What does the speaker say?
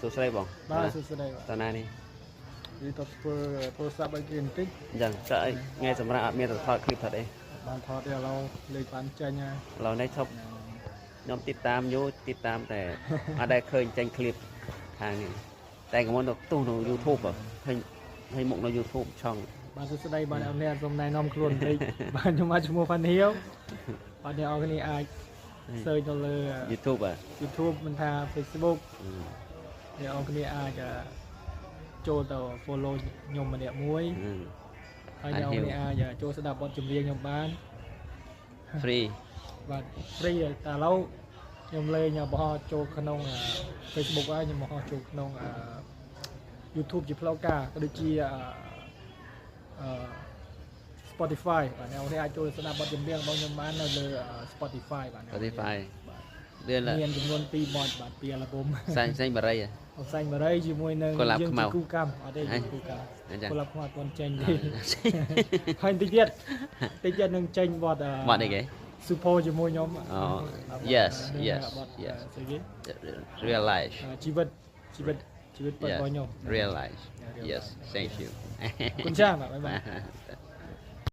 số sấy bỏng ba số đây tao này đi đi tập pro sắp bay kia tích dần sợ nghe sầm ra miền thật clip thật đấy បានថតឲ្យเราលេខបានចាញ់ហើយ เราได้ชอบยอมติดตามอยู่ติดตามแต่อาได้เคยจังคลิปทางนี้แต่ก็มันตู้ใน YouTube อ่ะให้หมกใน YouTube ช่อง បានសួស្ដីបានអរអ្នកសូមណែនាំខ្លួនបន្តិច បានខ្ញុំមកឈ្មោះ Phan Hiếu បាទអ្នកអរគ្នាអាច search នៅលើ YouTube อ่ะ YouTube មិនថា Facebook អ្នកអរគ្នាអាចចូលទៅ follow ខ្ញុំម្នាក់មួយហើយអ្នកអរគ្នាអាចចូលស្ដាប់បទចម្រៀងខ្ញុំបាន free បាទ free តែឥឡូវខ្ញុំលេងបោះចូលក្នុង Facebook ហើយខ្ញុំបោះចូលក្នុង YouTube ជាផ្លូវការក៏ដូចជា Spotify បាទអ្នកនរអាចចូលស្ដាប់បទចម្រៀងរបស់ខ្ញុំបាននៅលើ Spotify បាទ Spotify មានចំនួន2បទបាទ2អាល់ប៊ុម សាញ់បារី សាញ់បារីជាមួយនឹងយើងជាគូកម្មអត់ទេគូកម្មគូឡាប់ខ្មៅអត់ទាន់ចេញទេហើយតិចទៀតនឹងចេញបទអីគេ Super ជាមួយខ្ញុំ yes ស្អីគេ realize ជីវិតពិតរបស់ខ្ញុំ realize yes thank you គុណចាស់បាទបាយ